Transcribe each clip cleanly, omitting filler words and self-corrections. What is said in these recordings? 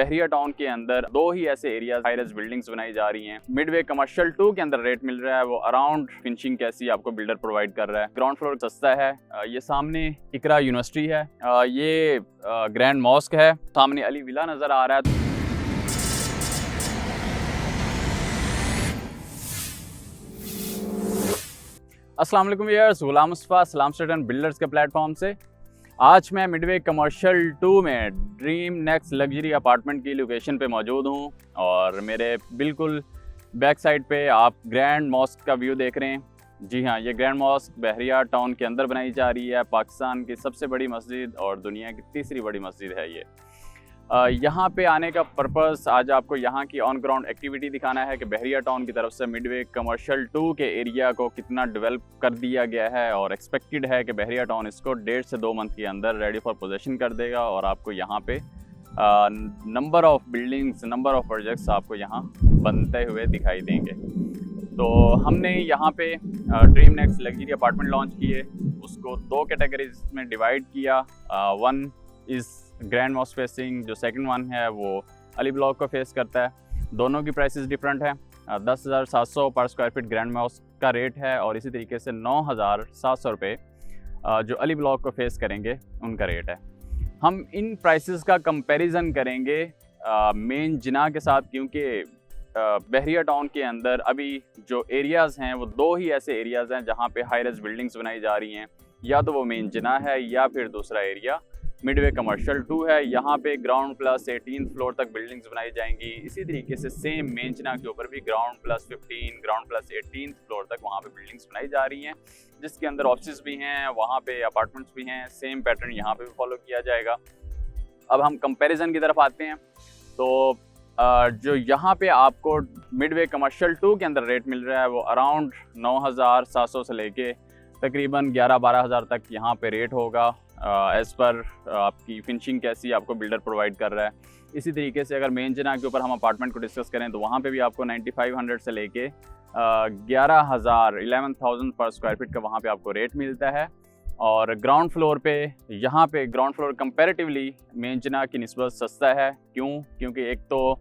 बहरिया town के अंदर दो ही ऐसे एरियाज हाई-राइज बिल्डिंग्स बनाई जा रही हैं। मिडवे कमर्शियल 2 के अंदर रेट मिल रहा है वो अराउंड फिनिशिंग कैसी आपको बिल्डर प्रोवाइड कर रहा है। ग्राउंड फ्लोर सस्ता है। ये सामने इकरा यूनिवर्सिटी है, ये ग्रैंड मॉस्क है, सामने अली विला नजर आ रहा है। अस्सलाम वालेकुम व्यूअर्स, गुलाम मुस्तफ़ा सलाम स्टेट एंड बिल्डर्स के प्लेटफॉर्म से आज मैं मिडवे कमर्शियल 2 में ड्रीम नेक्स्ट लग्जरी अपार्टमेंट की लोकेशन पे मौजूद हूँ और मेरे बिल्कुल बैक साइड पे आप ग्रैंड मॉस्क का व्यू देख रहे हैं। जी हाँ, ये ग्रैंड मॉस्क बहरिया टाउन के अंदर बनाई जा रही है। पाकिस्तान की सबसे बड़ी मस्जिद और दुनिया की तीसरी बड़ी मस्जिद है ये। यहाँ पे आने का पर्पस आज आपको यहाँ की ऑन ग्राउंड एक्टिविटी दिखाना है कि बहरिया टाउन की तरफ से मिडवे कमर्शियल 2 के एरिया को कितना डेवलप कर दिया गया है और एक्सपेक्टेड है कि बहरिया टाउन इसको 1.5 से 2 मंथ के अंदर रेडी फॉर पोजेशन कर देगा और आपको यहाँ पे number of buildings, number of projects आपको यहाँ बनते हुए दिखाई देंगे। तो हमने यहाँ पे dream next luxury apartment launch किए, उसको 2 कैटेगरीज में डिवाइड किया। One is grand mask facing, जो सेकंड वन है वो अली ब्लॉक को फेस करता है। दोनों की प्राइसेस डिफरेंट है। 10,700 पर स्क्वायर फीट ग्रैंड मॉस्क का रेट है और इसी तरीके से 9,700 रुपये जो अली ब्लॉक को फेस करेंगे उनका रेट है। हम इन प्राइसेस का कंपैरिजन करेंगे मेन जिना के साथ, क्योंकि बहरिया टाउन के अंदर अभी जो एरियाज़ हैं वो 2 ही ऐसे एरियाज़ हैं जहाँ पे हाई राइज बिल्डिंग्स बनाई जा रही हैं। या तो वो मेन जिना है या फिर दूसरा एरिया मिडवे कमर्शियल 2 है। यहाँ पे ग्राउंड प्लस 18 फ्लोर तक बिल्डिंग्स बनाई जाएंगी। इसी तरीके से सेम मेन जिना के ऊपर भी ground plus 15, ground plus 18 floor तक वहाँ पे बिल्डिंग्स बनाई जा रही हैं, जिसके अंदर ऑफिस भी हैं, वहाँ पे अपार्टमेंट्स भी हैं। सेम पैटर्न यहाँ पे भी फॉलो किया जाएगा। अब हम कंपैरिजन की तरफ आते हैं। तो जो यहाँ पे आपको मिडवे कमर्शियल 2 के अंदर रेट मिल रहा है वो अराउंड 9,700 से लेके तकरीबन 11-12 हज़ार तक यहाँ पे रेट होगा। एज़ पर आपकी फिनिशिंग कैसी आपको बिल्डर प्रोवाइड कर रहा है। इसी तरीके से अगर मेन जिना के ऊपर हम अपार्टमेंट को डिस्कस करें तो वहाँ पे भी आपको 9,500 से लेके 11,000 पर स्क्वायर फीट का वहाँ पे आपको रेट मिलता है। और ग्राउंड फ्लोर पे यहाँ पे ग्राउंड फ्लोर कंपैरेटिवली मेन जिना की निस्बत सस्ता है। क्योंकि एक तो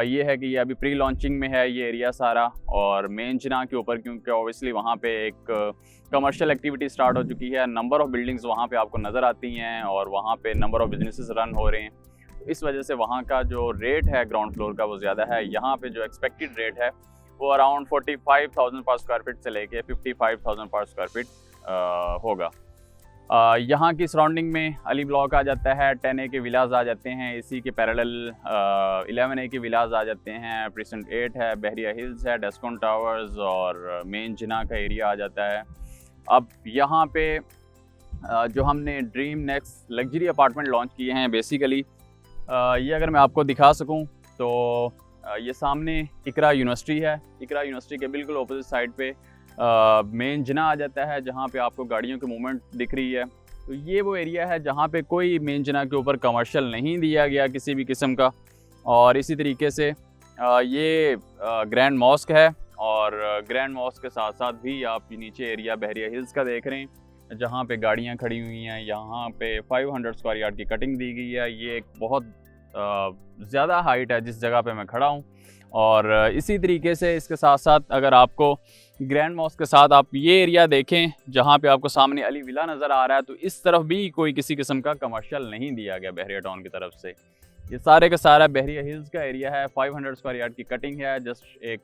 ये है कि ये अभी प्री लॉन्चिंग में है ये एरिया सारा, और मेन जिना के ऊपर क्योंकि ऑब्वियसली वहाँ पे एक कमर्शियल एक्टिविटी स्टार्ट हो चुकी है। नंबर ऑफ़ बिल्डिंग्स वहाँ पे आपको नज़र आती हैं और वहाँ पे नंबर ऑफ़ बिजनेसेस रन हो रहे हैं। तो इस वजह से वहाँ का जो रेट है ग्राउंड फ्लोर का वो ज़्यादा है। यहाँ पे जो एक्सपेक्टेड रेट है वो अराउंड 45,000 पर स्क्वायर फीट से लेके 55,000 पर स्क्वायर फीट होगा। यहाँ की सराउंडिंग में अली ब्लॉक आ जाता है, 10A के विलाज आ जाते हैं, इसी के पैरेलल 11A के विलाज आ जाते हैं, प्रेसेंट 8 है, बहरिया हिल्स है, डेस्कॉन टावर्स और मेन जिना का एरिया आ जाता है। अब यहाँ पे जो हमने dream next luxury apartment launch किए हैं, बेसिकली ये अगर मैं आपको दिखा सकूँ तो ये सामने इकरा यूनिवर्सिटी है। इकरा यूनिवर्सिटी के बिल्कुल अपोजिट साइड पे मेन जिना आ जाता है, जहाँ पे आपको गाड़ियों की मूवमेंट दिख रही है। तो ये वो एरिया है जहाँ पे कोई मेन जिना के ऊपर कमर्शियल नहीं दिया गया किसी भी किस्म का। और इसी तरीके से ये ग्रैंड मॉस्क है और ग्रैंड मॉस्क के साथ साथ भी आप नीचे एरिया बहरिया हिल्स का देख रहे हैं जहाँ पे गाड़ियाँ खड़ी हुई हैं। यहाँ पे 500 स्क्वायर यार्ड की कटिंग दी गई है। ये एक बहुत ज़्यादा हाइट है जिस जगह पे मैं खड़ा हूँ। और इसी तरीके से इसके साथ साथ अगर आपको ग्रैंड मॉस्क के साथ आप ये एरिया देखें जहाँ पे आपको सामने अली विला नज़र आ रहा है, तो इस तरफ भी कोई किसी किस्म का कमर्शियल नहीं दिया गया बहरिया टाउन की तरफ से। ये सारे का सारा बहरिया हिल्स का एरिया है। 500 स्क्वायर यार्ड की कटिंग है, जस्ट एक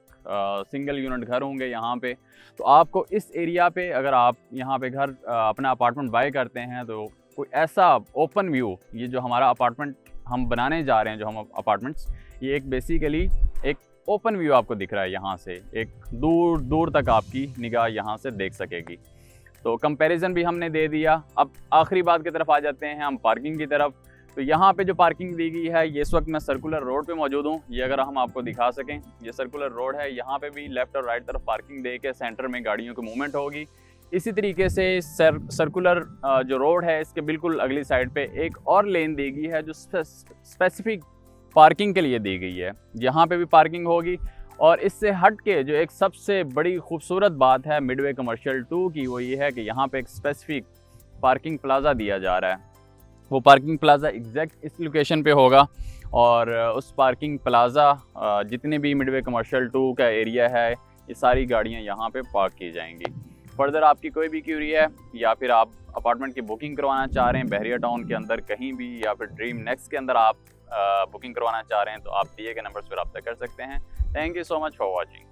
सिंगल यूनिट घर होंगे यहाँ पे। तो आपको इस एरिया पे अगर आप यहाँ पे घर अपना अपार्टमेंट बाय करते हैं तो कोई ऐसा ओपन व्यू, ये जो हमारा अपार्टमेंट हम बनाने जा रहे हैं, जो हम अपार्टमेंट्स, ये एक बेसिकली एक ओपन व्यू आपको दिख रहा है। यहाँ से एक दूर दूर तक आपकी निगाह यहाँ से देख सकेगी। तो कंपैरिजन भी हमने दे दिया। अब आखिरी बात की तरफ आ जाते हैं हम, पार्किंग की तरफ। तो यहाँ पे जो पार्किंग दी गई है, ये इस वक्त मैं सर्कुलर रोड पे मौजूद हूँ। ये अगर हम आपको दिखा सकें, ये सर्कुलर रोड है। यहाँ पे भी लेफ़्ट और राइट तरफ पार्किंग दे के सेंटर में गाड़ियों की मूवमेंट होगी। इसी तरीके से सर्कुलर जो रोड है, इसके बिल्कुल अगली साइड पे एक और लेन दी गई है जो स्पेसिफिक पार्किंग के लिए दी गई है। यहाँ पे भी पार्किंग होगी। और इससे हट के जो एक सबसे बड़ी खूबसूरत बात है मिडवे कमर्शियल 2 की, वो ये है कि यहाँ पे एक स्पेसिफिक पार्किंग प्लाजा दिया जा रहा है। वो पार्किंग प्लाज़ा एग्जैक्ट इस लोकेशन पे होगा और उस पार्किंग प्लाज़ा जितने भी मिडवे कमर्शियल 2 का एरिया है, ये सारी गाड़ियाँ यहाँ पे पार्क की जाएंगी। फर्दर आपकी कोई भी क्यूरी है या फिर आप अपार्टमेंट की बुकिंग करवाना चाह रहे हैं बहरिया टाउन के अंदर कहीं भी, या फिर ड्रीम नेक्स्ट के अंदर आप बुकिंग करवाना चाह रहे हैं, तो आप दिए गए नंबर्स पर रब्ता कर सकते हैं। Thank you so much for watching.